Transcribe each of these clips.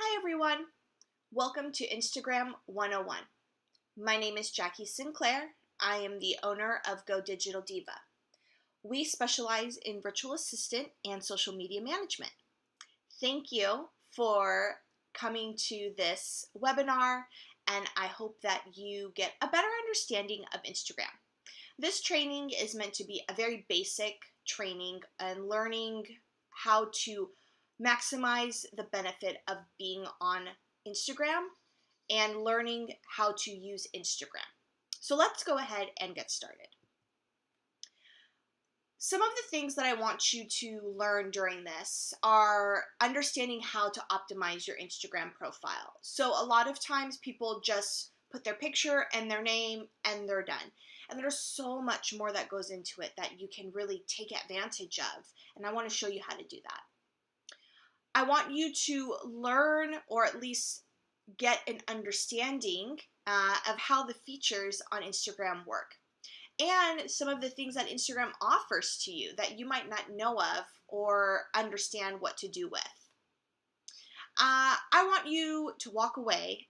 Hi everyone, welcome to Instagram 101. My name is Jackie Sinclair. I am the owner of Go Digital Diva. We specialize in virtual assistant and social media management. Thank you for coming to this webinar, and I hope that you get a better understanding of Instagram. This training is meant to be a very basic training and learning how to maximize the benefit of being on Instagram and learning how to use Instagram. So let's go ahead and get started. Some of the things that I want you to learn during this are understanding how to optimize your Instagram profile. So a lot of times people just put their picture and their name and they're done. And there's so much more that goes into it that you can really take advantage of. And I want to show you how to do that. I want you to learn, or at least get an understanding of how the features on Instagram work and some of the things that Instagram offers to you that you might not know of or understand what to do with. I want you to walk away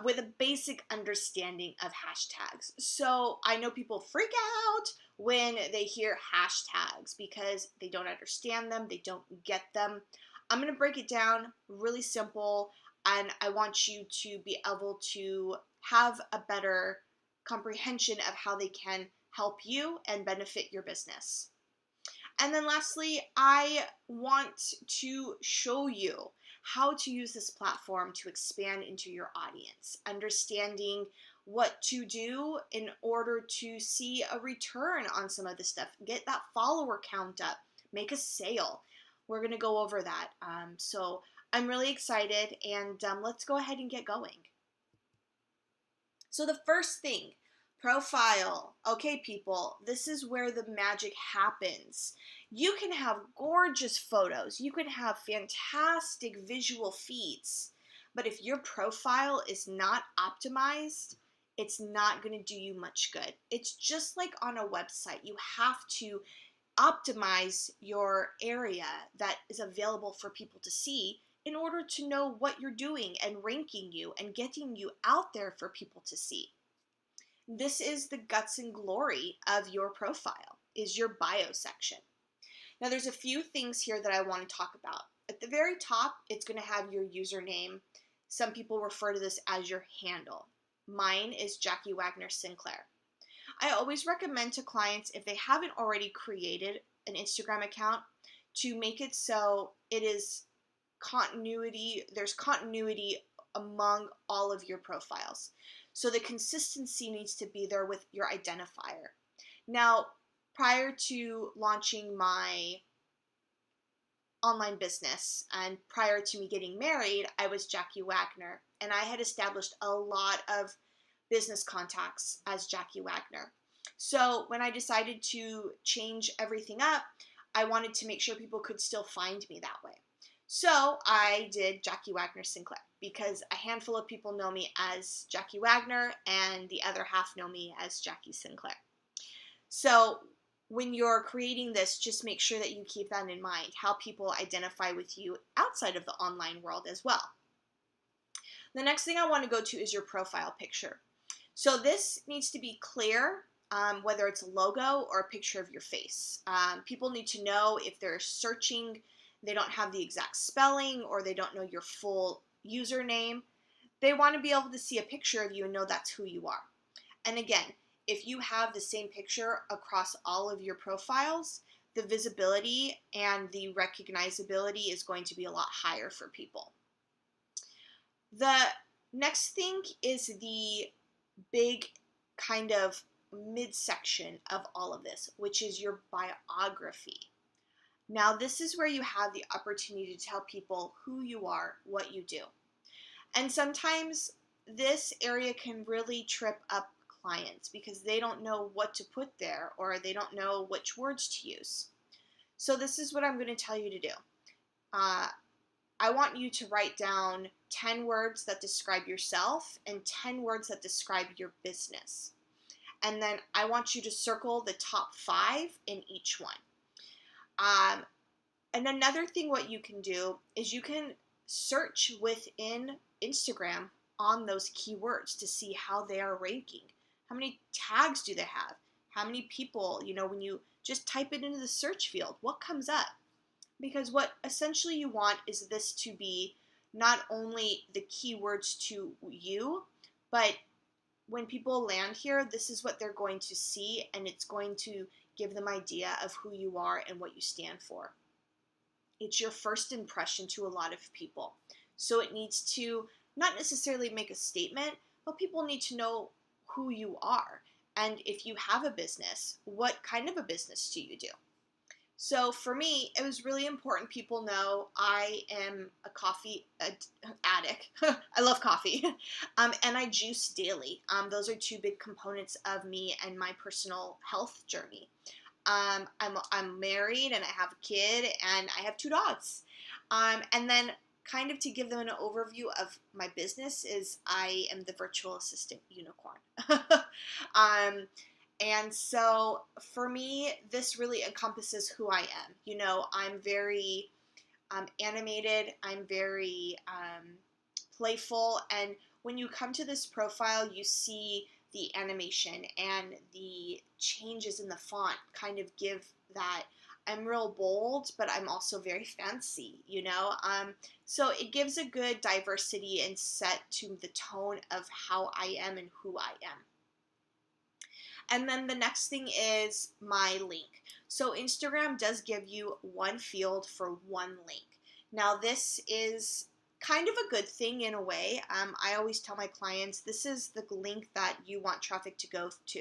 with a basic understanding of hashtags. So I know people freak out when they hear hashtags because they don't understand them, they don't get them. I'm going to break it down really simple, and I want you to be able to have a better comprehension of how they can help you and benefit your business. And then lastly, I want to show you how to use this platform to expand into your audience, understanding what to do in order to see a return on some of this stuff, get that follower count up, make a sale. We're going to go over that. So I'm really excited, and let's go ahead and get going. So the first thing, profile. Okay, people, this is where the magic happens. You can have gorgeous photos. You can have fantastic visual feeds. But if your profile is not optimized, it's not going to do you much good. It's just like on a website. You have to optimize your area that is available for people to see in order to know what you're doing and ranking you and getting you out there for people to see. This is the guts and glory of your profile, is your bio section. Now there's a few things here that I want to talk about. At the very top, it's going to have your username. Some people refer to this as your handle. Mine is Jackie Wagner Sinclair. I always recommend to clients, if they haven't already created an Instagram account, to make it so it is continuity. There's continuity among all of your profiles. So the consistency needs to be there with your identifier. Now, prior to launching my online business and prior to me getting married, I was Jackie Wagner, and I had established a lot of business contacts as Jackie Wagner. So when I decided to change everything up, I wanted to make sure people could still find me that way. So I did Jackie Wagner Sinclair because a handful of people know me as Jackie Wagner and the other half know me as Jackie Sinclair. So when you're creating this, just make sure that you keep that in mind, how people identify with you outside of the online world as well. The next thing I want to go to is your profile picture. So this needs to be clear, whether it's a logo or a picture of your face. People need to know if they're searching, they don't have the exact spelling, or they don't know your full username. They want to be able to see a picture of you and know that's who you are. And again, if you have the same picture across all of your profiles, the visibility and the recognizability is going to be a lot higher for people. The next thing is the big kind of midsection of all of this, which is your biography. Now, this is where you have the opportunity to tell people who you are, what you do. And sometimes this area can really trip up clients because they don't know what to put there or they don't know which words to use. So this is what I'm going to tell you to do. I want you to write down 10 words that describe yourself and 10 words that describe your business. And then I want you to circle the top 5 in each one. And another thing what you can do is you can search within Instagram on those keywords to see how they are ranking. How many tags do they have? How many people, when you just type it into the search field, what comes up? Because what essentially you want is this to be not only the keywords to you, but when people land here, this is what they're going to see, and it's going to give them idea of who you are and what you stand for. It's your first impression to a lot of people. So it needs to not necessarily make a statement, but people need to know who you are. And if you have a business, what kind of a business do you do? So for me, it was really important people know I am a coffee addict. I love coffee. And I juice daily. Those are two big components of me and my personal health journey. I'm married and I have a kid and I have 2 dogs. And then kind of to give them an overview of my business is I am the virtual assistant unicorn. And so for me, this really encompasses who I am. I'm very animated. I'm very playful. And when you come to this profile, you see the animation and the changes in the font kind of give that I'm real bold, but I'm also very fancy, So it gives a good diversity and set to the tone of how I am and who I am. And then the next thing is my link. So Instagram does give you one field for one link. Now this is kind of a good thing in a way. I always tell my clients this is the link that you want traffic to go to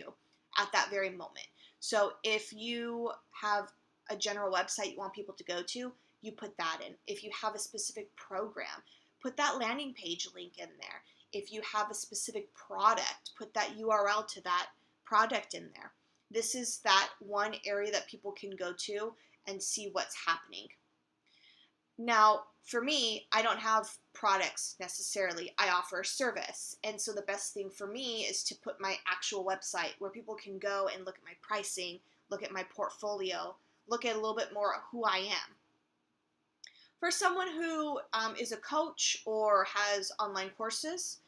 at that very moment. So if you have a general website you want people to go to, you put that in. If you have a specific program, put that landing page link in there. If you have a specific product, put that URL to that product in there. This is that one area that people can go to and see what's happening. Now, for me, I don't have products necessarily. I offer a service. And so the best thing for me is to put my actual website where people can go and look at my pricing, look at my portfolio, look at a little bit more of who I am. For someone who is a coach or has online courses,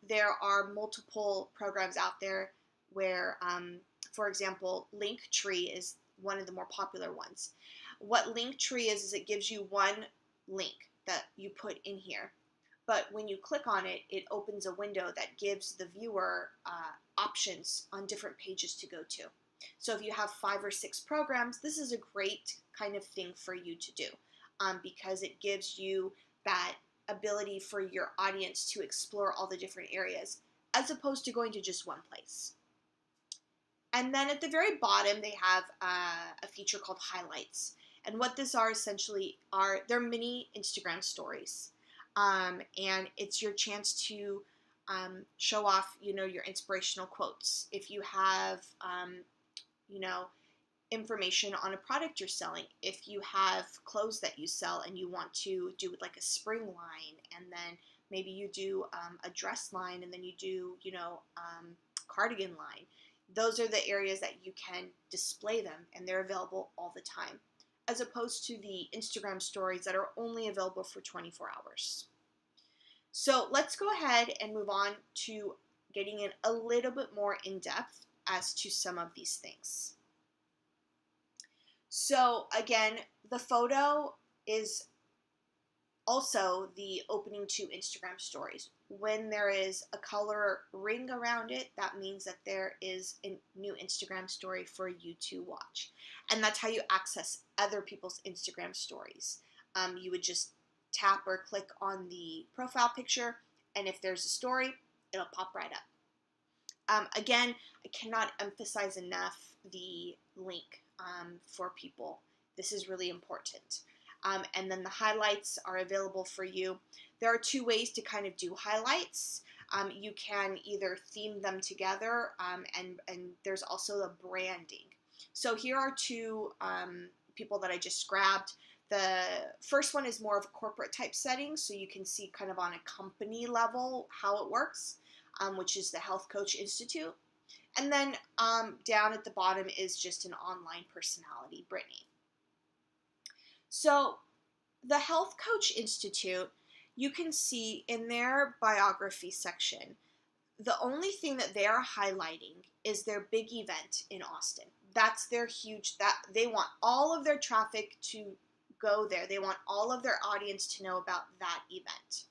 there are multiple programs out there where, for example, Linktree is one of the more popular ones. What Linktree is it gives you one link that you put in here. But when you click on it, it opens a window that gives the viewer options on different pages to go to. So if you have 5 or 6 programs, this is a great kind of thing for you to do because it gives you that ability for your audience to explore all the different areas as opposed to going to just one place. And then at the very bottom, they have a feature called highlights. And what this are essentially they're mini Instagram stories. And it's your chance to show off, your inspirational quotes. If you have, information on a product you're selling, if you have clothes that you sell and you want to do like a spring line, and then maybe you do a dress line, and then you do, cardigan line. Those are the areas that you can display them, and they're available all the time, as opposed to the Instagram stories that are only available for 24 hours. So let's go ahead and move on to getting in a little bit more in depth as to some of these things. So again, the photo is also the opening to Instagram stories. When there is a color ring around it, that means that there is a new Instagram story for you to watch. And that's how you access other people's Instagram stories. You would just tap or click on the profile picture, and if there's a story, it'll pop right up. Again, I cannot emphasize enough the link for people. This is really important. And then the highlights are available for you. There are 2 ways to kind of do highlights. You can either theme them together, and there's also the branding. So here are 2 people that I just grabbed. The first one is more of a corporate type setting, so you can see kind of on a company level how it works, which is the Health Coach Institute. And then down at the bottom is just an online personality, Brittany. So the Health Coach Institute you can see in their biography section, the only thing that they are highlighting is their big event in Austin. That's their huge, that they want all of their traffic to go there. They want all of their audience to know about that event.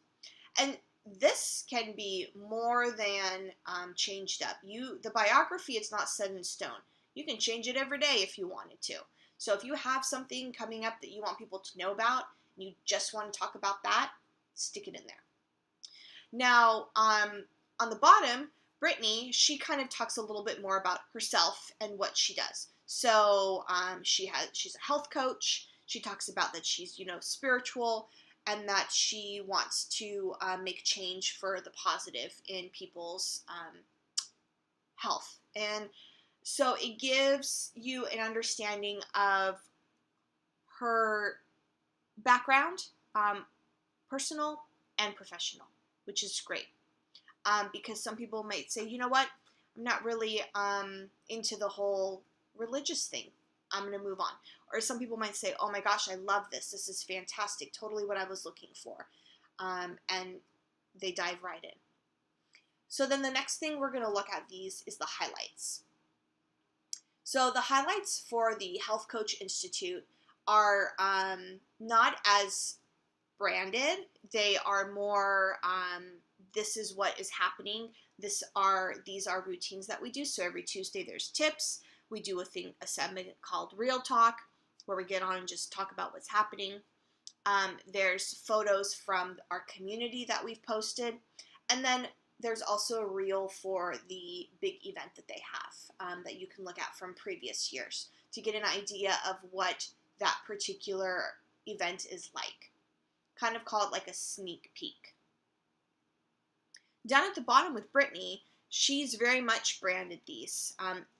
And this can be more than changed up. The biography, it's not set in stone. You can change it every day if you wanted to. So if you have something coming up that you want people to know about, and you just want to talk about that, stick it in there. Now, on the bottom, Brittany, she kind of talks a little bit more about herself and what she does. So she's a health coach. She talks about that she's, spiritual, and that she wants to make change for the positive in people's health. And so it gives you an understanding of her background, personal and professional, which is great. Because some people might say, you know what, I'm not really into the whole religious thing. I'm going to move on. Or some people might say, oh my gosh, I love this. This is fantastic. Totally what I was looking for. And they dive right in. So then the next thing we're going to look at these is the highlights. So the highlights for the Health Coach Institute are not as branded. They are more, this is what is happening. These are routines that we do. So every Tuesday there's tips. We do a segment called Real Talk, where we get on and just talk about what's happening. There's photos from our community that we've posted. And then there's also a reel for the big event that they have that you can look at from previous years to get an idea of what that particular event is like. Kind of call it like a sneak peek. Down at the bottom with Brittany, she's very much branded these.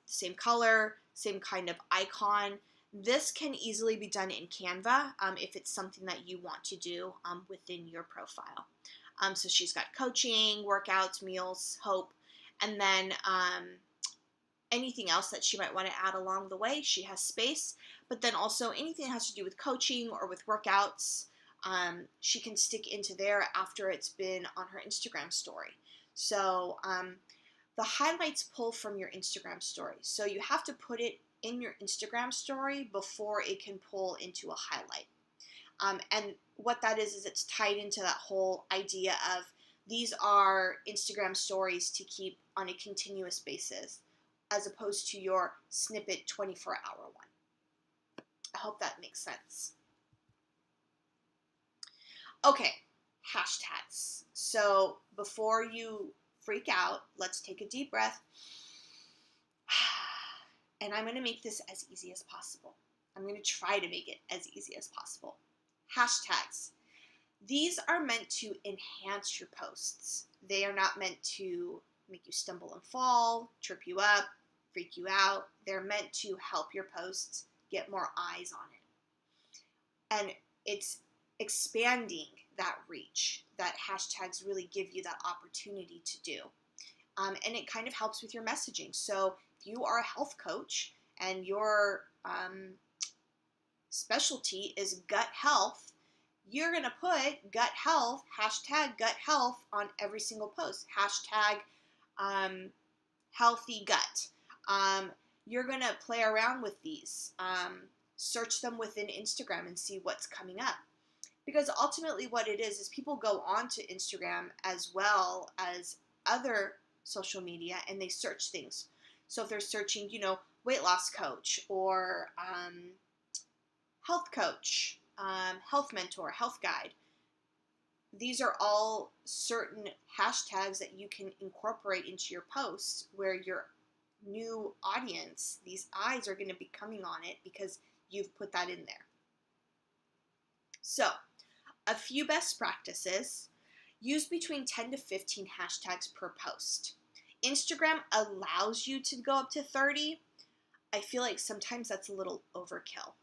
Same color, same kind of icon. This can easily be done in Canva if it's something that you want to do within your profile. So she's got coaching, workouts, meals, hope, and then anything else that she might want to add along the way. She has space, but then also anything that has to do with coaching or with workouts, she can stick into there after it's been on her Instagram story. So the highlights pull from your Instagram story. So you have to put it in your Instagram story before it can pull into a highlight. And what that is it's tied into that whole idea of these are Instagram stories to keep on a continuous basis, as opposed to your snippet 24-hour one. I hope that makes sense. Okay, hashtags. So before you freak out, let's take a deep breath. And I'm going to make this as easy as possible. I'm going to try to make it as easy as possible. Hashtags. These are meant to enhance your posts. They are not meant to make you stumble and fall, trip you up, freak you out. They're meant to help your posts get more eyes on it. And it's expanding that reach that hashtags really give you that opportunity to do. And it kind of helps with your messaging. So if you are a health coach and your specialty is gut health, you're going to put gut health, hashtag gut health on every single post. Hashtag healthy gut. You're going to play around with these. Search them within Instagram and see what's coming up. Because ultimately what it is people go onto Instagram as well as other social media and they search things. So if they're searching, weight loss coach or health coach, health mentor, health guide, these are all certain hashtags that you can incorporate into your posts where your new audience, these eyes are going to be coming on it because you've put that in there. So, a few best practices. Use between 10 to 15 hashtags per post. Instagram allows you to go up to 30. I feel like sometimes that's a little overkill.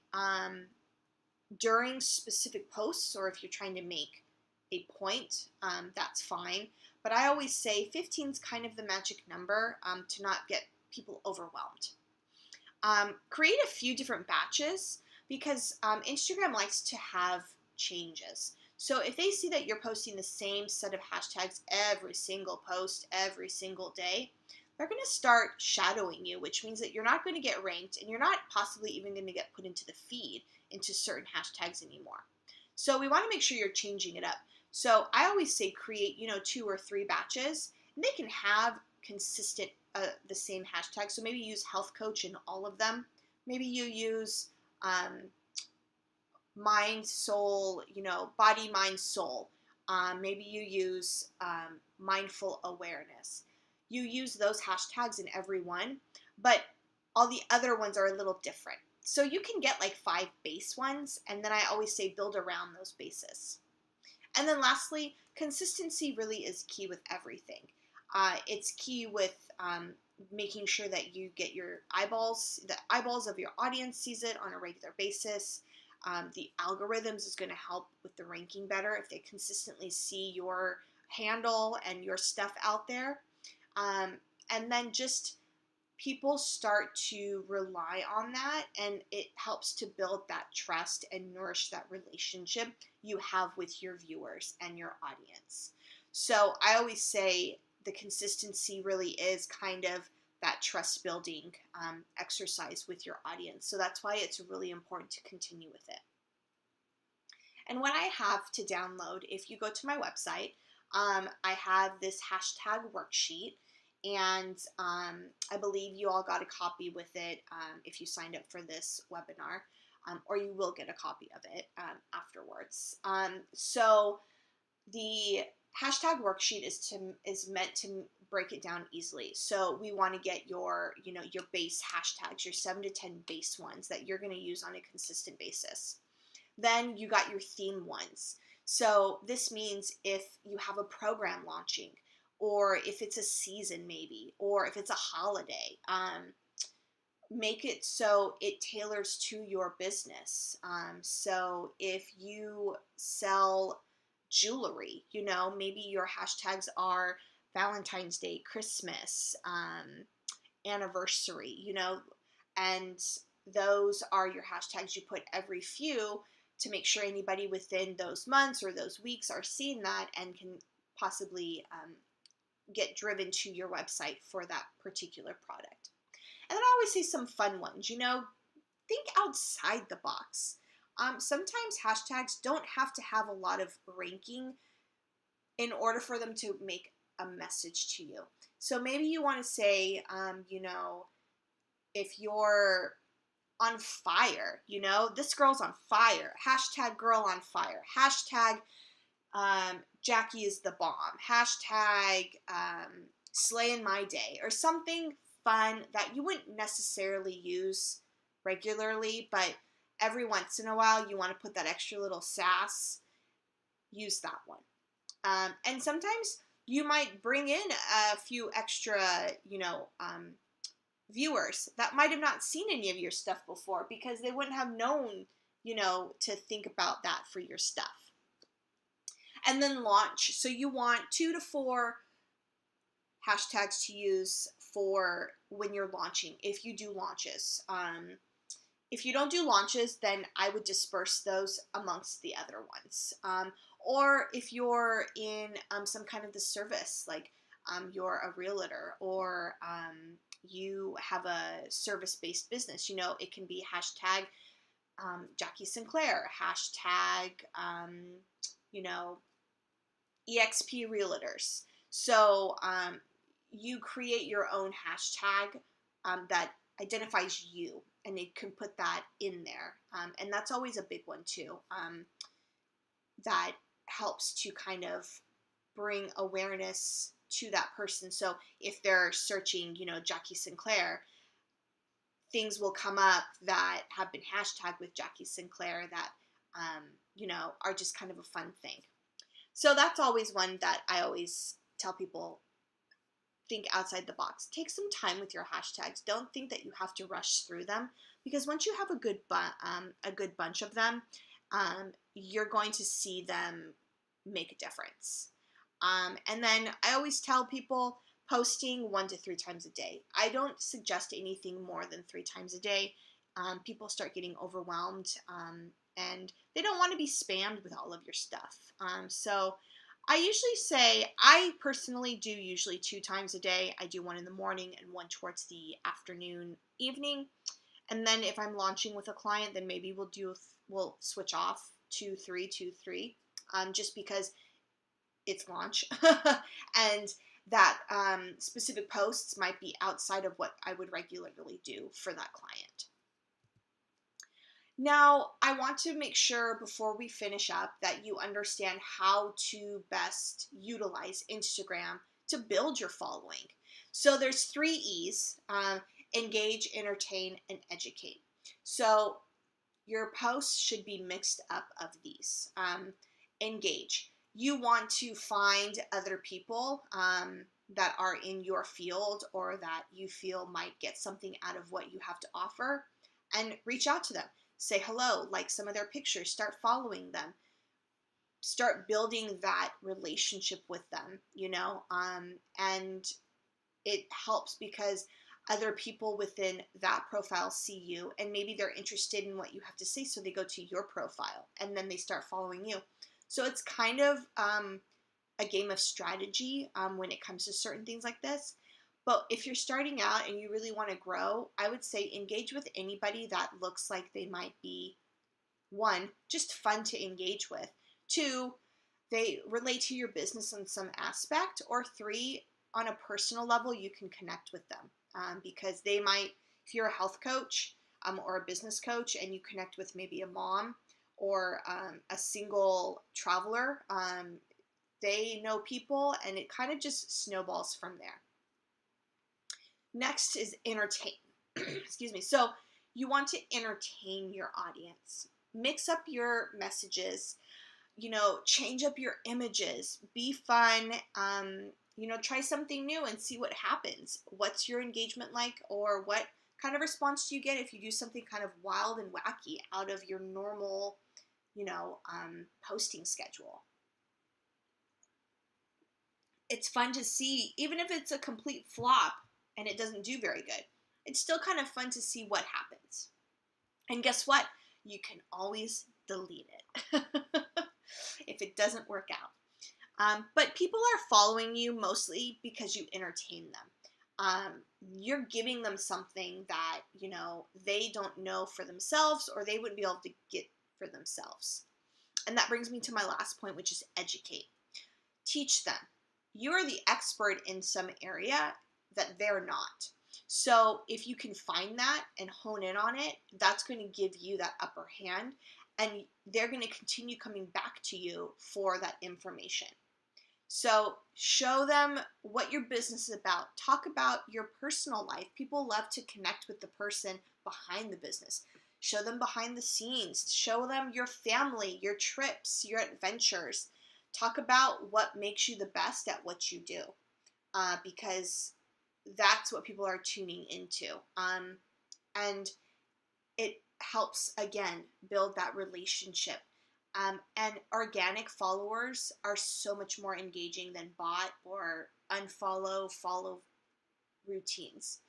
During specific posts, or if you're trying to make a point, that's fine. But I always say 15 is kind of the magic number to not get people overwhelmed. Create a few different batches because Instagram likes to have changes. So if they see that you're posting the same set of hashtags every single post, every single day, they're going to start shadowing you, which means that you're not going to get ranked and you're not possibly even going to get put into the feed into certain hashtags anymore. So we want to make sure you're changing it up. So I always say create, 2 or 3 batches, and they can have consistent, the same hashtag. So maybe use health coach in all of them. Maybe you use mind, soul, body, mind, soul. Maybe you use mindful awareness. You use those hashtags in every one, but all the other ones are a little different. So you can get like 5 base ones, and then I always say build around those bases. And then lastly, consistency really is key with everything. It's key with making sure that you get the eyeballs of your audience sees it on a regular basis. The algorithms is going to help with the ranking better if they consistently see your handle and your stuff out there. And then just people start to rely on that, and it helps to build that trust and nourish that relationship you have with your viewers and your audience. So I always say the consistency really is kind of that trust building exercise with your audience. So that's why it's really important to continue with it. And what I have to download, if you go to my website, I have this hashtag worksheet. And I believe you all got a copy with it if you signed up for this webinar, or you will get a copy of it afterwards. So the hashtag worksheet is meant to break it down easily. So we want to get your base hashtags, your 7 to 10 base ones that you're going to use on a consistent basis. Then you got your theme ones. So this means if you have a program launching, or if it's a season maybe, or if it's a holiday, make it so it tailors to your business. So if you sell jewelry, maybe your hashtags are Valentine's Day, Christmas, anniversary, and those are your hashtags you put every few to make sure anybody within those months or those weeks are seeing that and can possibly get driven to your website for that particular product. And then I always say some fun ones, think outside the box. Sometimes hashtags don't have to have a lot of ranking in order for them to make a message to you. So maybe you want to say, if you're on fire, this girl's on fire, hashtag girl on fire, hashtag Jackie is the bomb, hashtag slaying my day, or something fun that you wouldn't necessarily use regularly, but every once in a while you want to put that extra little sass, use that one. And sometimes you might bring in a few extra, viewers that might have not seen any of your stuff before because they wouldn't have known, to think about that for your stuff. And then launch. So you want 2 to 4 hashtags to use for when you're launching, if you do launches. If you don't do launches, then I would disperse those amongst the other ones. Or if you're in some kind of the service, like you're a realtor or you have a service-based business, it can be hashtag Jackie Sinclair, hashtag, EXP Realtors. So you create your own hashtag that identifies you, and you can put that in there. And that's always a big one too. That helps to kind of bring awareness to that person. So if they're searching, Jackie Sinclair, things will come up that have been hashtagged with Jackie Sinclair that, are just kind of a fun thing. So that's always one that I always tell people, think outside the box. Take some time with your hashtags. Don't think that you have to rush through them, because once you have a good bunch of them, you're going to see them make a difference. And then I always tell people posting 1 to 3 times a day. I don't suggest anything more than 3 times a day. People start getting overwhelmed, and they don't want to be spammed with all of your stuff. So I usually say, I personally do usually 2 times a day. I do one in the morning and one towards the afternoon, evening. And then if I'm launching with a client, then maybe we'll switch off 2, 3, 2, 3, just because it's launch and that specific posts might be outside of what I would regularly do for that client. Now, I want to make sure before we finish up that you understand how to best utilize Instagram to build your following. So there's 3 E's, engage, entertain, and educate. So your posts should be mixed up of these. Engage. You want to find other people that are in your field or that you feel might get something out of what you have to offer, and reach out to them. Say hello, like some of their pictures, start following them, start building that relationship with them, and it helps because other people within that profile see you and maybe they're interested in what you have to say, so they go to your profile and then they start following you. So it's kind of a game of strategy when it comes to certain things like this. But if you're starting out and you really want to grow, I would say engage with anybody that looks like they might be, 1, just fun to engage with, 2, they relate to your business in some aspect, or 3, on a personal level, you can connect with them because they might, if you're a health coach or a business coach and you connect with maybe a mom or a single traveler, they know people and it kind of just snowballs from there. Next is entertain. Excuse me. So you want to entertain your audience. Mix up your messages, change up your images, be fun, try something new and see what happens. What's your engagement like, or what kind of response do you get if you do something kind of wild and wacky out of your normal, posting schedule? It's fun to see, even if it's a complete flop and it doesn't do very good. It's still kind of fun to see what happens. And guess what? You can always delete it if it doesn't work out. But people are following you mostly because you entertain them. You're giving them something that, they don't know for themselves or they wouldn't be able to get for themselves. And that brings me to my last point, which is educate. Teach them. You are the expert in some area that they're not. So if you can find that and hone in on it, that's going to give you that upper hand, and they're going to continue coming back to you for that information. So show them what your business is about. Talk about your personal life. People love to connect with the person behind the business. Show them behind the scenes. Show them your family, your trips, your adventures. Talk about what makes you the best at what you do, because that's what people are tuning into. And it helps, again, build that relationship. And organic followers are so much more engaging than bot or follow routines.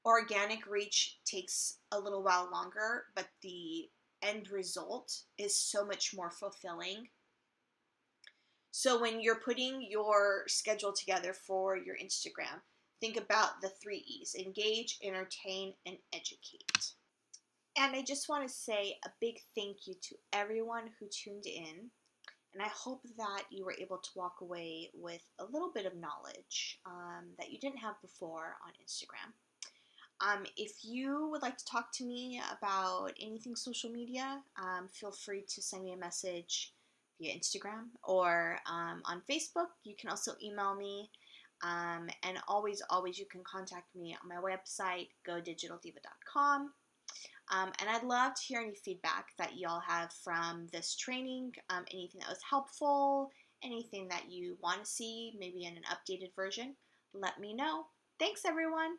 Organic reach takes a little while longer, but the end result is so much more fulfilling. So when you're putting your schedule together for your Instagram, think about the 3 E's: engage, entertain, and educate. And I just want to say a big thank you to everyone who tuned in. And I hope that you were able to walk away with a little bit of knowledge that you didn't have before on Instagram. If you would like to talk to me about anything social media, feel free to send me a message via Instagram or on Facebook. You can also email me. And always, you can contact me on my website, godigitaldiva.com. And I'd love to hear any feedback that y'all have from this training, anything that was helpful, anything that you want to see, maybe in an updated version. Let me know. Thanks, everyone.